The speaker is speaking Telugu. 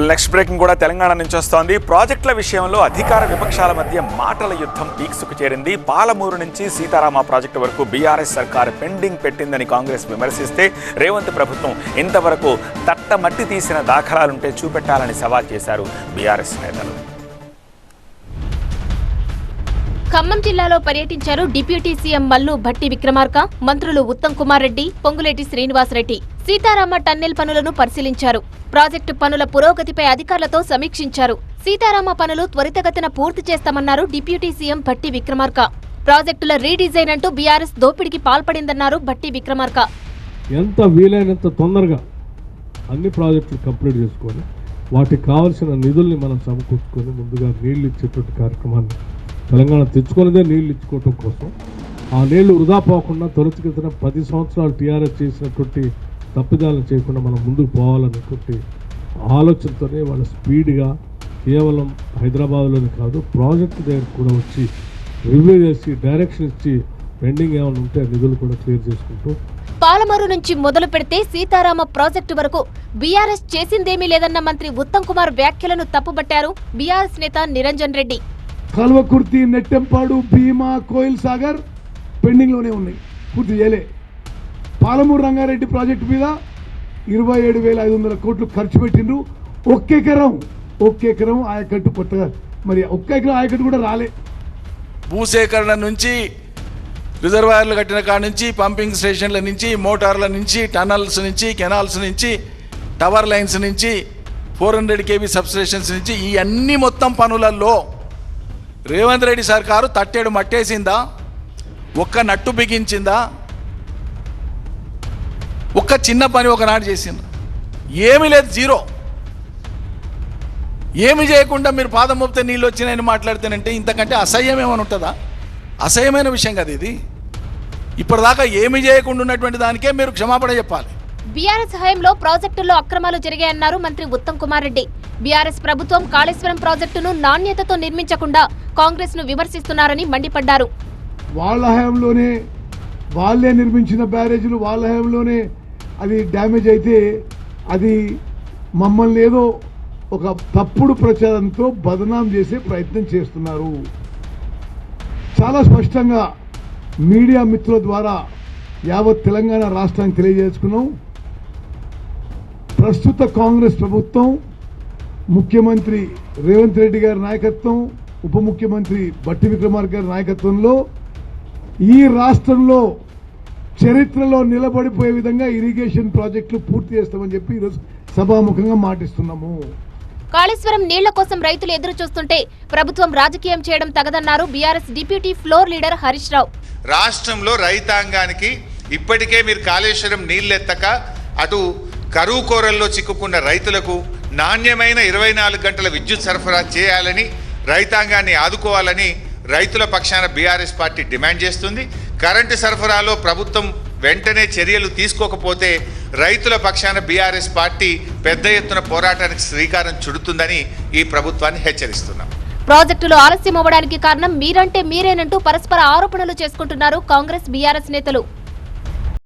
నెక్స్ట్ బ్రేకింగ్ కూడా తెలంగాణ నుంచి వస్తోంది. ప్రాజెక్టుల విషయంలో అధికార విపక్షాల మధ్య మాటల యుద్ధం పీక్స్కు చేరింది. పాలమూరు నుంచి సీతారామ ప్రాజెక్టు వరకు బీఆర్ఎస్ సర్కారు పెండింగ్ పెట్టిందని కాంగ్రెస్ విమర్శిస్తే, రేవంత్ ప్రభుత్వం ఇంతవరకు తట్టమట్టి తీసిన దాఖలాలుంటే చూపెట్టాలని సవాల్ చేశారు బీఆర్ఎస్ నేతలు. ఖమ్మం జిల్లాలో పర్యటించారు డిప్యూటీ సీఎం మల్లు భట్టి విక్రమార్క, మంత్రులు ఉత్తమ్ కుమార్ రెడ్డి, పొంగులేటి శ్రీనివాసరెడ్డి. సీతారామ టన్నెల్ పనులను పరిశీలించారు. ప్రాజెక్టు పనుల పురోగతిపై అధికారులతో సమీక్షించారు. సీతారామ పనులు త్వరితగతిన పూర్తి చేస్తామన్నారు డిప్యూటీ సీఎం భట్టి విక్రమార్క. ప్రాజెక్టుల రీడిజైన్ అంటూ బీఆర్ఎస్ దోపిడీకి పాల్పడిందన్నారు భట్టి విక్రమార్క. ఎంత వీలైనంత తొందరగా అన్ని ప్రాజెక్టులు కంప్లీట్ చేసుకొని వాటికి కావాల్సిన నిధుల్ని మనం సమకూర్చుకొని ముందుగా నీళ్లు ఇచ్చేటువంటి కార్యక్రమాన్ని తెలంగాణ తెచ్చుకున్నదే నీళ్లు ఇచ్చుకోవటం కోసం. ఆ నీళ్లు వృధా పోకుండా త్వరితగతిన 10 సంవత్సరాలు టీఆర్ఎస్ చేసినటువంటి తప్పిదాలను చేయకుండా మనం ముందుకు పోవాలనేటువంటి ఆలోచనతోనే వాళ్ళు స్పీడ్గా కేవలం హైదరాబాద్లోనే కాదు ప్రాజెక్టు దగ్గర కూడా వచ్చి రివ్యూ చేసి డైరెక్షన్ ఇచ్చి పెండింగ్ ఏమైనా ఉంటే నిధులు కూడా క్లియర్ చేసుకుంటూ. పాలమూరు నుంచి మొదలు పెడితే సీతారామ ప్రాజెక్టు వరకు బీఆర్ఎస్ చేసిందేమీ లేదన్న మంత్రి ఉత్తమ్ కుమార్ వ్యాఖ్యలను తప్పుబట్టారు బీఆర్ఎస్ నేత నిరంజన్ రెడ్డి. కల్వకుర్తి, నెట్టెంపాడు, భీమా, కోయిల్ సాగర్ పెండింగ్లోనే ఉన్నాయి, పూర్తి చేయలే. పాలమూరు రంగారెడ్డి ప్రాజెక్టు మీద 27,500 కోట్లు ఖర్చు పెట్టిండ్రు. ఒక్క ఎకరం ఆయకట్టు కొత్తగా, మరి ఒక్క ఎకరం ఆయకట్టు కూడా రాలే. భూసేకరణ నుంచి, రిజర్వాయర్లు కట్టిన కాడ నుంచి, పంపింగ్ స్టేషన్ల నుంచి, మోటార్ల నుంచి, టనల్స్ నుంచి, కెనాల్స్ నుంచి, టవర్ లైన్స్ నుంచి, 400 kV సబ్స్టేషన్స్ నుంచి, ఈ అన్ని మొత్తం పనులలో రేవంత్ రెడ్డి సర్కారు తట్టేడు మట్టేసిందా? ఒక్క నట్టు బిగించిందా? ఒక్క చిన్న పని ఒకనాడు చేసిందా? ఏమీ లేదు, జీరో. ఏమి చేయకుండా మీరు పాదం మోపితే నీళ్ళు వచ్చినాయని మాట్లాడితేనంటే ఇంతకంటే అసహ్యం ఏమైనా ఉంటుందా? అసహ్యమైన విషయం కదా ఇది. ఇప్పటిదాకా ఏమి చేయకుండా ఉన్నటువంటి దానికే మీరు క్షమాపణ చెప్పాలి. బీఆర్ఎస్ హయాంలో ప్రాజెక్టుల్లో అక్రమాలు జరిగాయన్నారు మంత్రి ఉత్తమ్ కుమార్ రెడ్డి. బీఆర్ఎస్ ప్రభుత్వం కాళేశ్వరం ప్రాజెక్టును నాణ్యతతో నిర్మించకుండా కాంగ్రెస్ ను విమర్శిస్తున్నారని మండిపడ్డారు. వాళ్ళ హయాంలోనే వాళ్ళే నిర్మించిన బ్యారేజీలు, వాళ్ళ హయాంలోనే అది డ్యామేజ్ అయితే అది మమ్మల్ని ఏదో ఒక తప్పుడు ప్రచారంతో బదనాం చేసే ప్రయత్నం చేస్తున్నారు. చాలా స్పష్టంగా మీడియా మిత్రుల ద్వారా యావత్ తెలంగాణ రాష్ట్రానికి తెలియజేసుకున్నాం. ప్రస్తుత కాంగ్రెస్ ప్రభుత్వం, ముఖ్యమంత్రి రేవంత్ రెడ్డి గారి నాయకత్వం, ఉప ముఖ్యమంత్రి భట్టి విక్రమార్క గారి నాయకత్వంలో ఈ రాష్ట్రంలో చరిత్రలో నిలబడిపోయే విధంగా ఇరిగేషన్ ప్రాజెక్టులు పూర్తి చేస్తామని చెప్పి ఈరోజు సభాముఖంగా మాటిస్తున్నాము. కాళేశ్వరం నీళ్ల కోసం రైతులు ఎదురు చూస్తుంటే ప్రభుత్వం రాజకీయం చేయడం తగదన్నారు BRS deputy floor leader Harish Rao. రాష్ట్రంలో రైతాంగానికి ఇప్పటికే మీరు కాళేశ్వరం నీళ్లెత్తక అటు కరువు కోరల్లో చిక్కుకున్న రైతులకు నాణ్యమైన 24 గంటల విద్యుత్ సరఫరా చేయాలని, రైతాంగాన్ని ఆదుకోవాలని రైతుల పక్షాన బీఆర్ఎస్ పార్టీ డిమాండ్ చేస్తుంది. కరెంటు సరఫరాలో ప్రభుత్వం వెంటనే చర్యలు తీసుకోకపోతే రైతుల పక్షాన బీఆర్ఎస్ పార్టీ పెద్ద ఎత్తున పోరాటానికి శ్రీకారం చుడుతుందని ఈ ప్రభుత్వాన్ని హెచ్చరిస్తున్నాం. ప్రాజెక్టులు ఆలస్యం అవ్వడానికి కారణం మీరంటే మీరేనంటూ పరస్పర ఆరోపణలు చేసుకుంటున్నారు కాంగ్రెస్ బీఆర్ఎస్ నేతలు.